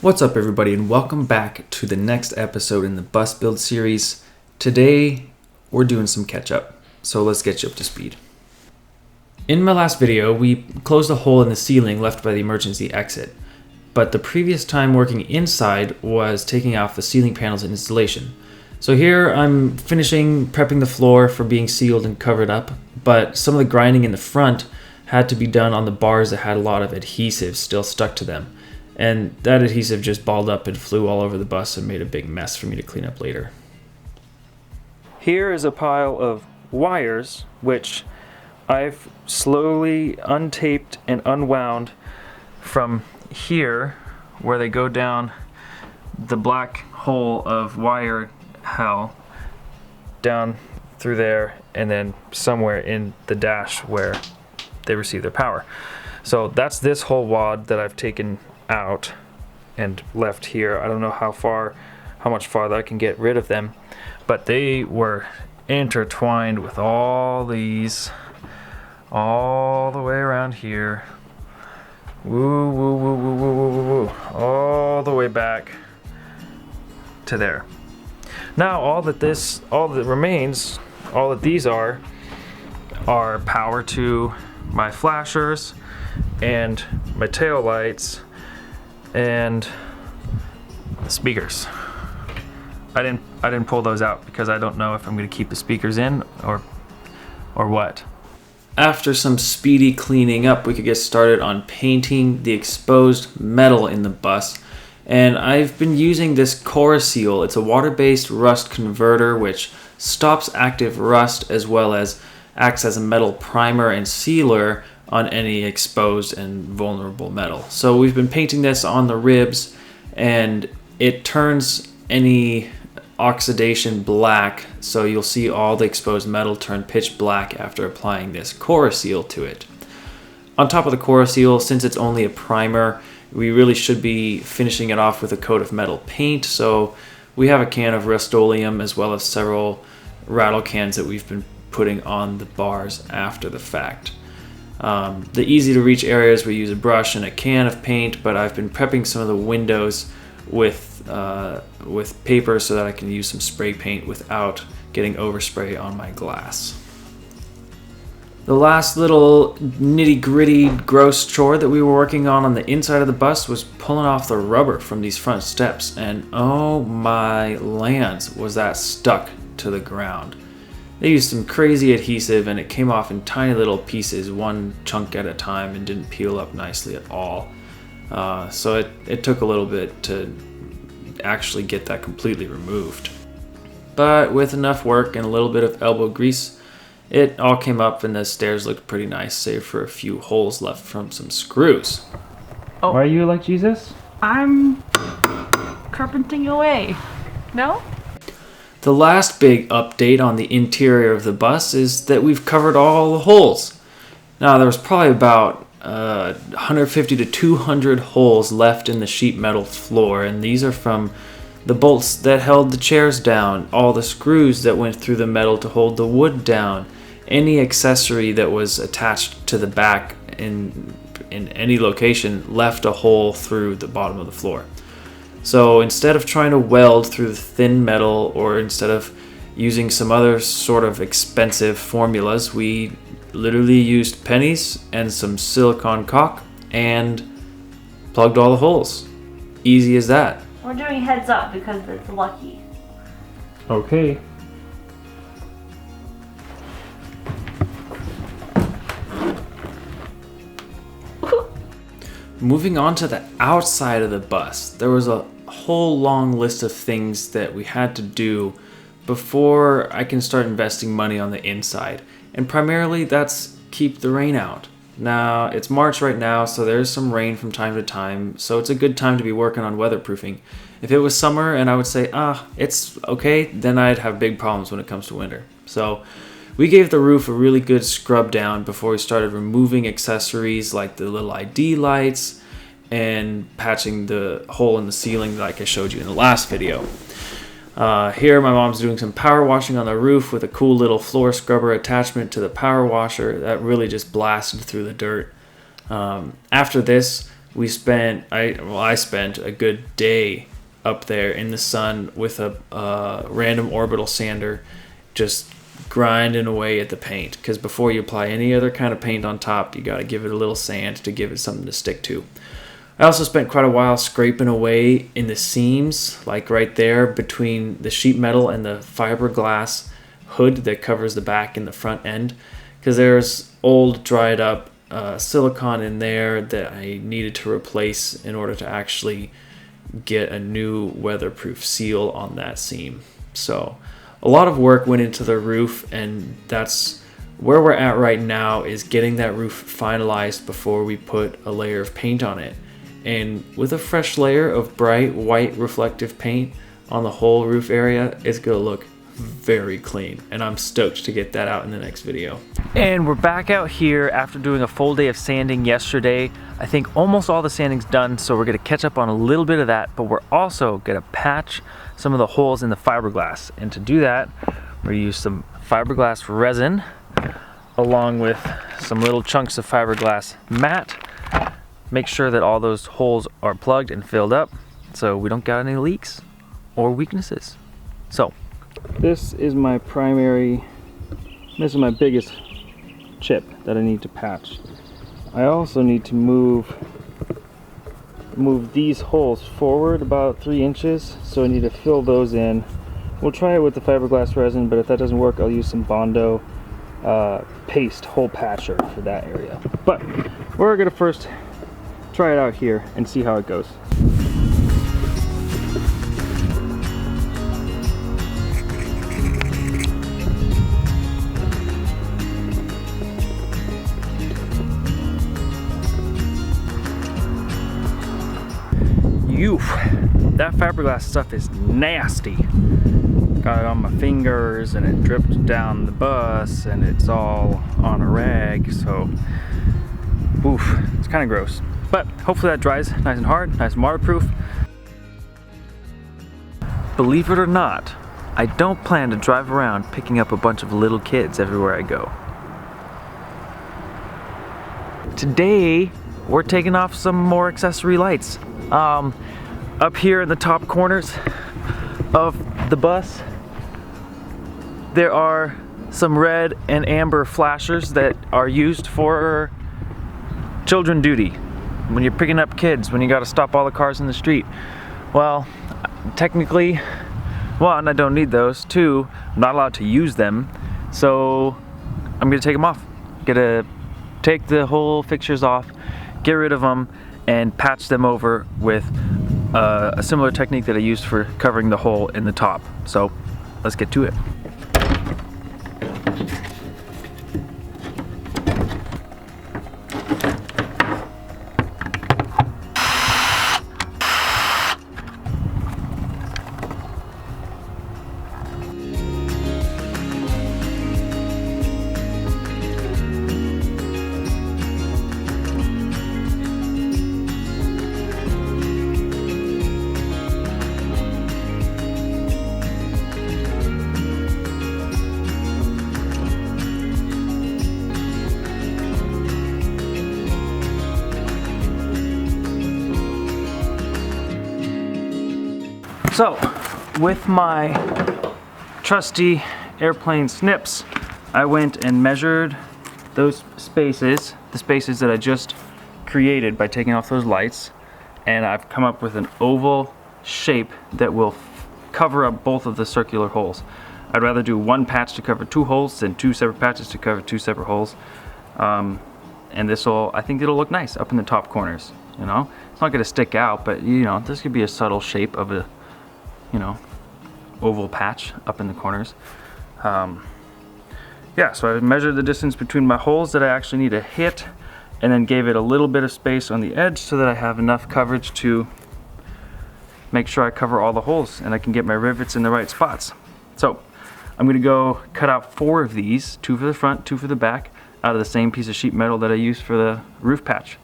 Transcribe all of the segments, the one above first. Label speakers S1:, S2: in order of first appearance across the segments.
S1: What's up everybody, and welcome back to the next episode in the bus build series. Today we're doing some catch up, so let's get you up to speed. In my last video we closed a hole in the ceiling left by the emergency exit, but the previous time working inside was taking off the ceiling panels and installation. So here I'm finishing prepping the floor for being sealed and covered up, but some of the grinding in the front had to be done on the bars that had a lot of adhesive still stuck to them. And that adhesive just balled up and flew all over the bus and made a big mess for me to clean up later. Here is a pile of wires, which I've slowly untaped and unwound from here, where they go down the black hole of wire hell, down through there, and then somewhere in the dash where they receive their power. So that's this whole wad that I've taken out and left here. I don't know how much farther I can get rid of them, but they were intertwined with all these all the way around here. Woo, woo, woo, woo, woo, woo, woo, woo. All the way back to there. Now all that remains, all that these are power to my flashers and my tail lights and the speakers. I didn't pull those out because I don't know if I'm going to keep the speakers in or what. After some speedy cleaning up, we could get started on painting the exposed metal in the bus. And I've been using this Seal. It's a water-based rust converter which stops active rust as well as acts as a metal primer and sealer on any exposed and vulnerable metal. So we've been painting this on the ribs, and it turns any oxidation black, so you'll see all the exposed metal turn pitch black after applying this Seal to it. On top of the Seal, since it's only a primer, we really should be finishing it off with a coat of metal paint, so we have a can of Rust-Oleum as well as several rattle cans that we've been putting on the bars after the fact. The easy to reach areas we use a brush and a can of paint, but I've been prepping some of the windows with paper so that I can use some spray paint without getting overspray on my glass. The last little nitty-gritty gross chore that we were working on the inside of the bus was pulling off the rubber from these front steps, and oh my lands, was that stuck to the ground. They used some crazy adhesive and it came off in tiny little pieces, one chunk at a time, and didn't peel up nicely at all. So it took a little bit to actually get that completely removed. But with enough work and a little bit of elbow grease, it all came up and the stairs looked pretty nice, save for a few holes left from some screws.
S2: Oh.
S1: Why are you like Jesus?
S2: I'm carpenting away. No?
S1: The last big update on the interior of the bus is that we've covered all the holes. Now there was probably about 150 to 200 holes left in the sheet metal floor, and these are from the bolts that held the chairs down, all the screws that went through the metal to hold the wood down, any accessory that was attached to the back in any location left a hole through the bottom of the floor. So instead of trying to weld through the thin metal, or instead of using some other sort of expensive formulas, we literally used pennies and some silicone caulk and plugged all the holes. Easy as that.
S3: We're doing heads up because it's lucky.
S1: Okay. Moving on to the outside of the bus, there was a whole long list of things that we had to do before I can start investing money on the inside. And primarily that's keep the rain out. Now, it's March right now, so there's some rain from time to time, so it's a good time to be working on weatherproofing. If it was summer and I would say, it's okay, then I'd have big problems when it comes to winter. So we gave the roof a really good scrub down before we started removing accessories like the little ID lights and patching the hole in the ceiling like I showed you in the last video. Here my mom's doing some power washing on the roof with a cool little floor scrubber attachment to the power washer that really just blasted through the dirt. After this, I spent a good day up there in the sun with a random orbital sander, just grinding away at the paint, because before you apply any other kind of paint on top, you got to give it a little sand to give it something to stick to. I also spent quite a while scraping away in the seams, like right there between the sheet metal and the fiberglass hood that covers the back and the front end, because there's old dried up silicone in there that I needed to replace in order to actually get a new weatherproof seal on that seam. So a lot of work went into the roof, and that's where we're at right now, is getting that roof finalized before we put a layer of paint on it. And with a fresh layer of bright white reflective paint on the whole roof area, it's gonna look very clean, and I'm stoked to get that out in the next video. And we're back out here after doing a full day of sanding yesterday. I think almost all the sanding's done, so we're gonna catch up on a little bit of that, but we're also gonna patch some of the holes in the fiberglass. And to do that, we're gonna use some fiberglass resin along with some little chunks of fiberglass mat. Make sure that all those holes are plugged and filled up so we don't got any leaks or weaknesses. So this is my biggest chip that I need to patch. I also need to move these holes forward about 3 inches, so I need to fill those in. We'll try it with the fiberglass resin, but if that doesn't work, I'll use some Bondo paste hole patcher for that area. But we're gonna first try it out here and see how it goes. That fiberglass stuff is nasty. Got it on my fingers and it dripped down the bus and it's all on a rag, so oof, it's kind of gross. But hopefully that dries nice and hard, nice and waterproof. Believe it or not, I don't plan to drive around picking up a bunch of little kids everywhere I go. Today, we're taking off some more accessory lights. Up here in the top corners of the bus, there are some red and amber flashers that are used for children duty. When you're picking up kids, when you gotta stop all the cars in the street. Well, technically, one, I don't need those. Two, I'm not allowed to use them. So I'm gonna take them off. Gonna take the whole fixtures off, get rid of them, and patch them over with a similar technique that I used for covering the hole in the top. So let's get to it. So, with my trusty airplane snips, I went and measured those spaces, the spaces that I just created by taking off those lights, and I've come up with an oval shape that will cover up both of the circular holes. I'd rather do one patch to cover 2 holes than 2 separate patches to cover 2 separate holes. And I think it'll look nice up in the top corners, you know? It's not gonna stick out, but you know, this could be a subtle shape of a, you know, oval patch up in the corners. Yeah, so I measured the distance between my holes that I actually need to hit, and then gave it a little bit of space on the edge so that I have enough coverage to make sure I cover all the holes and I can get my rivets in the right spots. So I'm gonna go cut out 4 of these, 2 for the front, 2 for the back, out of the same piece of sheet metal that I used for the roof patch.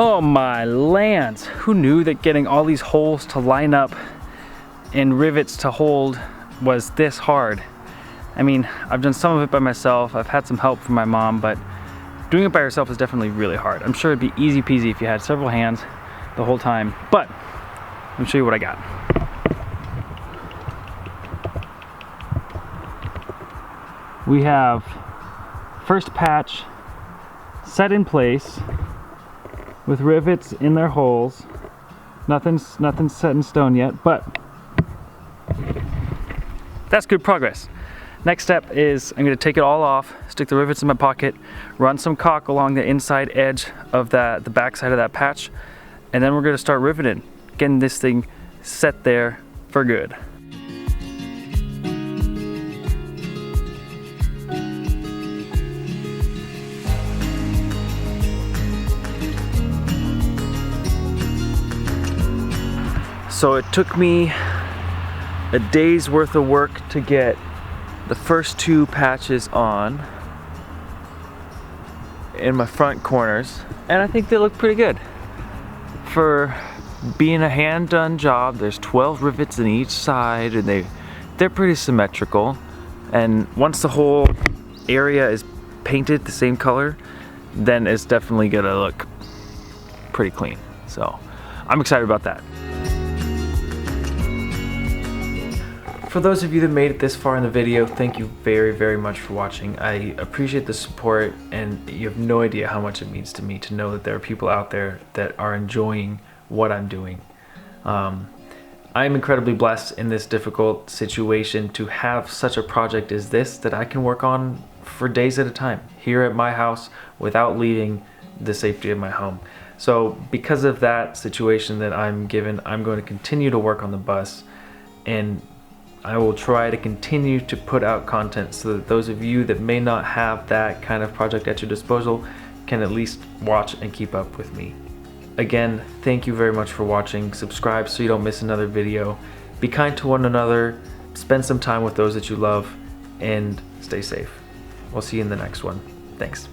S1: Oh my lands, who knew that getting all these holes to line up and rivets to hold was this hard? I mean, I've done some of it by myself, I've had some help from my mom, but doing it by yourself is definitely really hard. I'm sure it'd be easy peasy if you had several hands the whole time, but let me show you what I got. We have first patch set in place with rivets in their holes. Nothing's set in stone yet, but that's good progress. Next step is I'm going to take it all off, stick the rivets in my pocket, run some caulk along the inside edge of the back side of that patch, and then we're going to start riveting, getting this thing set there for good. So it took me a day's worth of work to get the first two patches on in my front corners, and I think they look pretty good. For being a hand done job, there's 12 rivets in each side, and they're pretty symmetrical, and once the whole area is painted the same color, then it's definitely gonna look pretty clean. So I'm excited about that. For those of you that made it this far in the video, thank you very, very much for watching. I appreciate the support, and you have no idea how much it means to me to know that there are people out there that are enjoying what I'm doing. I'm incredibly blessed in this difficult situation to have such a project as this that I can work on for days at a time here at my house without leaving the safety of my home. So because of that situation that I'm given, I'm going to continue to work on the bus, and I will try to continue to put out content so that those of you that may not have that kind of project at your disposal can at least watch and keep up with me. Again, thank you very much for watching. Subscribe so you don't miss another video. Be kind to one another, spend some time with those that you love, and stay safe. We'll see you in the next one. Thanks.